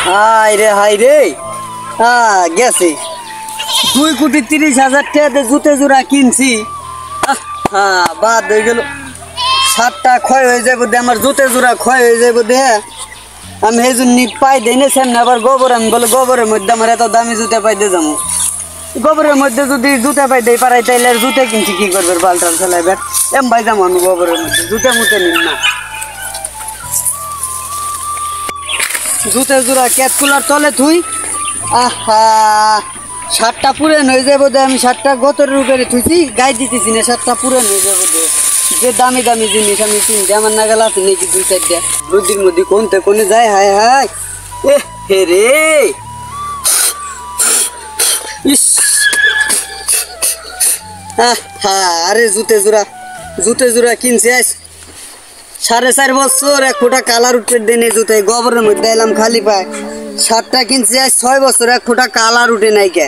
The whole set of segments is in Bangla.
হাই রে গেছে 2,30,000 টাকাতে জুতে জোড়া কিনছি। বাদ হয়ে গেল, শার্টটা ক্ষয় হয়ে যাবো দে, আমার জুতে জোড়া ক্ষয় হয়ে যাবো দে। আমি সেই জন্য পাই দেই না সামনে আবার গোবর, আমি বলে গোবরের মধ্যে আমার এত দামি জুতে পাই দিয়ে যাবো। গোবরের মধ্যে যদি জুতে পাই দেই পারাই তাইলে আর জুতে কিনছি কি করবে, বালটাল ফেলাইবে এম ভাই যাবো আমি গোবরের মধ্যে, জুতে মুতে নিন না। জুতে জোড়া ক্যাট কুলার তলে থুই। শার্টটা পুরান হয়ে যাবো দে, আমি শার্টটা গতরের উপরে থুইছি, গায়ে দিতেছি না, শার্টটা পুরান হয়ে যাবো দে। যে দামি দামি জিনিস আমি কিনতে আমার নাগাল আছে নাকি 2-4টা, রোদির মধ্যে কোনতে কোনে যায়। হায় হায় এ হে রে ইস। আরে জুতে জোড়া কিনছি আজ 4.5 বছর, 1 ফোঁটা কালার উঠে দেনে জুতে, গোবরের মধ্যে এলাম খালি পায়। শার্টটা কিনছি আজ 6 বছর, 1 ফোঁটা কালার উঠে নাই কে।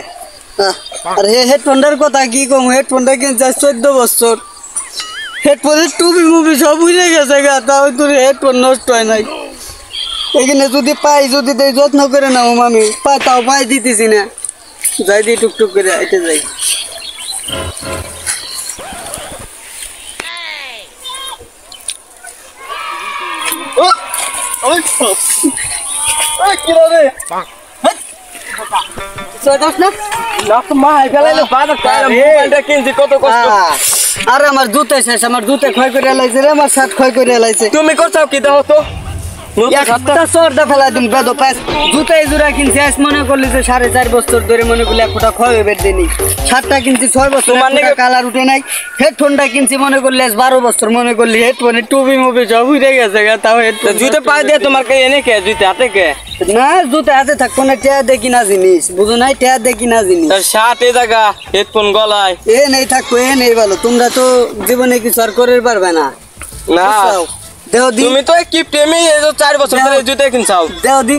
আর হেডফোনটার কথা কি কম, হেডফোনটা কিনছি আজ 14 বছর, হেডফোনের টুপি মুভি সব উড়ে গেছে গা, তাও তোর হেডফোন নষ্ট হয় নাই। এখানে যদি পাই, যদি তাই যত্ন করে নাও আমি পাই, তাও পাই দিতেছি না, যাই দিই টুকটুক করে এটা যাই। আরে আমার জুতে শেষ, আমার জুতে ক্ষয় করে এলাইছে রে, আমার শার্ট ক্ষয় করে এলাইছে। তুমি করছাও কি দাও তো জুতাই জোড়া কিনছি আজ মনে করলি যে 4.5 বছর ধরে মনে করলি 1 ফোঁটা ক্ষয় হয়ে দেনি। শার্টটা কিনছি 6 বছর, কালার উঠে নাই। হেডফোনটা কিনছি মনে করলি আজ 12 বছর, মনে করলি হেডফোনের টুপি মুভি সব উঠে গেছে গা, তাও হেডফোন জুতে পাই দিয়ে তোমার কে এনে কে জুতে হাতে কে না, জুতে হাতে থাকবো না, টেয়া দেখি না জিনিস, বুঝো নাই, টেয়া দেখি না জিনিস। শার্ট এ জায়গা, হেডফোন গলায় এ নেই থাকবো, এ নেই ভালো। তোমরা তো জীবনে কিছু আর করে পারবে না। না তুমি তো কি প্রেমী 4 বছর ধরে জুতে কিনছাও। দেও দি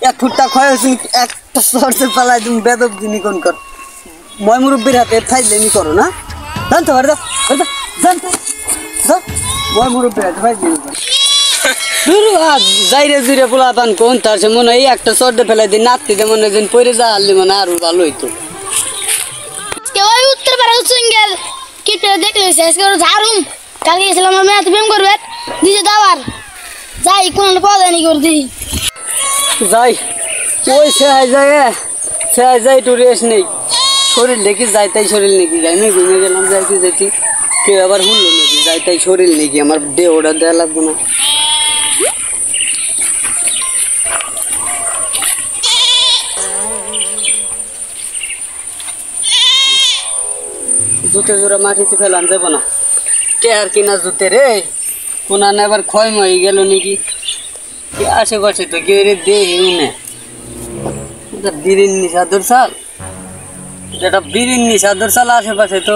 1 ফুটটা ক্ষয় হয়েছে, একটা সরষে পালাই তুমি বেদব জিনি কোন কর, মই মুরব্বীর হাতে ফাইজলেমি করো না, জানতে পারে জানতে মই মুরব্বীর হাতে ফাইজলেমি করো। যাইরে জুড়ে পোলা পান কোন তার সে মনে হয় একটা সর্দে ফেলাই দিই, নাতি দে মনে দিন পরে যা হারলি মানে আরো ভালো হইতো। উত্তর পাড়া সিঙ্গেল কিটে দেখলে শেষ করে ঝাড়ুম, কালকে গেছিলাম আমার মেয়ে প্রেম করবে দিছে দাবার, যাই কোন পাওয়া যায়নি করে দিই যাই ওই সে যাই একটু রেস্ট নেই, শরীর দেখি যাই তাই শরীর নাকি যাই, আমি ঘুমিয়ে গেলাম যাইতে যাইতে, কেউ আবার শুনলো নাকি যাই তাই শরীর নাকি, আমার দেহটা দেওয়া লাগবে না। জুতে জোড়া মাটিতে ফেলান যাবো না, টেয়ার কিনা জুতে রে কোনা না এবার ক্ষয় হয়ে গেল নাকি, আশেপাশে তো কেউ রে দেই না। বিরিন্নি সাদর সাল, যেটা বিরিন্নি সাদর সাল আশেপাশে তো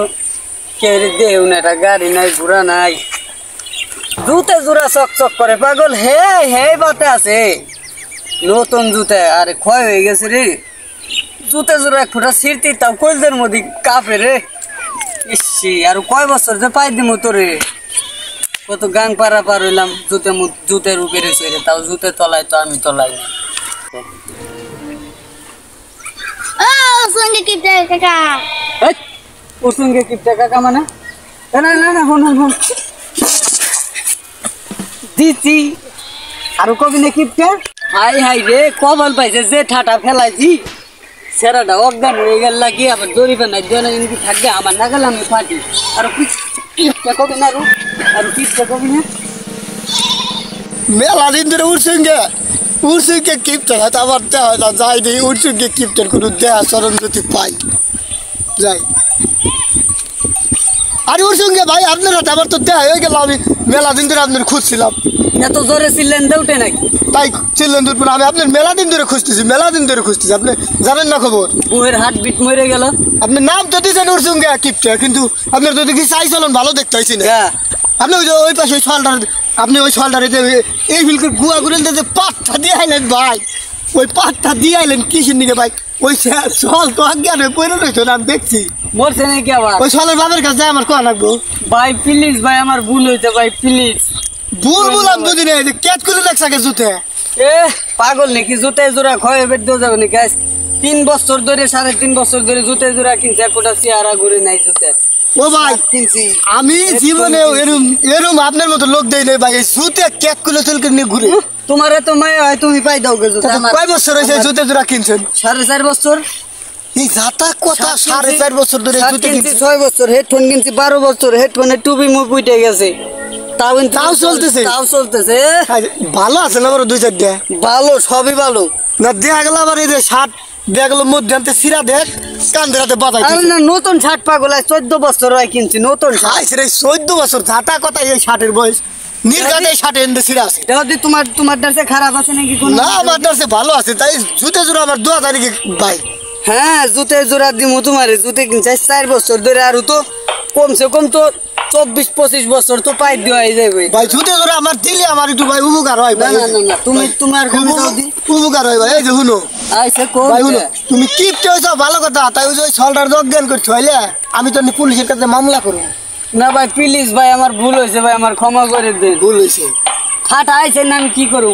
কেউ রে দেও না, একটা গাড়ি নাই ঘোড়া নাই, জুতে জোড়া চকচক করে পাগল। হে বাতে আছে নতুন জুতে, আরে ক্ষয় হয়ে গেছে রে জুতে জোড়া, 1 ফুটা ছিঁড়তি তাও কলদের মধ্যে কাঁপে রে। ইসি আর কয় বছর যে পাই দিম তোরে, কত গাং পারা পার হইলাম জুতের উপরে ছেড়ে, তাও জুতে তলায় তো আমি তলাই না। সঙ্গে কিপটে কাকা, ওর সঙ্গে কিপটে কাকা মানে না না না হন দিচ্ছি আর কবি না কিপটে। হাই রে কবল পাইছে যে ঠাটা ফেলাইছি, সেরাটা অজ্ঞান হয়ে গেল কি, আবার জরিপে নাই দেওয়া নাকি থাকবে আমার না গেলে আমি ফাটি। আর কিপটে কবি না আর কিপটে কবি না, মেলা দিন ধরে ওর সঙ্গে কিপটের হাতে আবার দেওয়া হয় না, যাই দিই ওর সঙ্গে কিপটের কোনো দেয়া চরণ যদি পাই যাই। আর ওর সঙ্গে ভাই আপনার হাতে আবার তো দেয়া হয়ে গেল, আমি মেলা দিন ধরে আপনার খুঁজছিলাম, এত জোরে ছিলেন দেউটে নাকি তাই ছিলেন দুপুর, আমি আপনার মেলা দিন ধরে খুঁজতেছি আপনি জানেন না খবর, বউয়ের হার্ট বিট মরে গেল। আপনার নাম তো দিয়েছেন ওর সঙ্গে কিপটে, কিন্তু আপনার যদি কি চাই চলন ভালো দেখতে হয়েছি না। আপনি ওই পাশে ওই ছলটার, আপনি ওই ছলটারে এই বিলকুল গুয়া গুড়েন যে পাটটা দিয়ে আইলেন ভাই, ওই পাটটা দিয়ে আইলেন কিসের নিকে ভাই, ওই ছল তো আজ্ঞান হয়ে পড়ে রয়েছে না, আমি দেখছি মরছে নাকি আবার। ওই ছলের বাবার কাছে আমার কোয়া লাগবো ভাই প্লিজ ভাই, আমার ভুল হয়েছে ভাই প্লিজ। ভুল বললাম বুঝি না, ক্যাচ করে দেখছে জুতে এ পাগল নাকি জুতায় জোড়া ক্ষয় বের দিয়ে যাবে নাকি আজ 3 বছর ধরে 3.5 বছর ধরে জুতায় জোড়া কিনছে একটা চেহারা ঘুরে নাই জুতে ও ভাই কিনছি আমি জীবনে এরম আপনার মতো লোক দেই নাই ভাই এই জুতে কেক কুলে চলকে নিয়ে ঘুরে তোমার এত মায়া হয় তুমি পাই দাও গে জুতা আমার কয় বছর হয়েছে জুতে জোড়া কিনছেন 4.5 বছর এই জাতা কথা 4.5 বছর ধরে জুতে কিনছি কিনছেন 6 বছর হেডফোন কিনছি 12 বছর হেডফোনে টুপি মুখ উঠে গেছে তাও চলতেছে? তাও চলতেছে ভালো আছে না বড় 2-4টা ভালো সবই ভালো না দেখা গেল আবার এই যে শার্ট দেখা গেল মধ্যে আনতে সিরা দেখ কান্দেরাতে বাজাই আরে না নতুন শার্ট পাগল আজ 14 বছর হয় কিনছি নতুন শার্ট আইছে রে 14 বছর জাতা কথা এই শার্টের বয়স নির্গাতে শার্টে এনে সিরা আছে যদি তোমার ডান্সে খারাপ আছে নাকি কোনো না আমার কাছে ভালো আছে তাই জুতে জোড়া আমার 2000 নাকি ভাই হ্যাঁ জুতে জোড়া দিমু তোমার জুতে কিনছে 4 বছর ধরে আর তো কমসে কম তো 24-25 বছর তো পাই দেওয়া যাবে ভাই জুতে জোড়া আমার দিলে আমার একটু ভাই উপকার হয় না ভাই না না তুমি তোমার কাছে দাও দি উপকার হয় ভাই এই যে শুনো আইছে কোন ভাই শুনো তুমি কিপটে হইছো ভালো কথা তাই ওই যে সলটার অজ্ঞান করছো হইলে আমি তো পুলিশের কাছে মামলা করব না ভাই প্লিজ ভাই আমার ভুল হয়েছে ভাই আমার ক্ষমা করে দেন ভুল হইছে খাট আইছে না আমি কি করব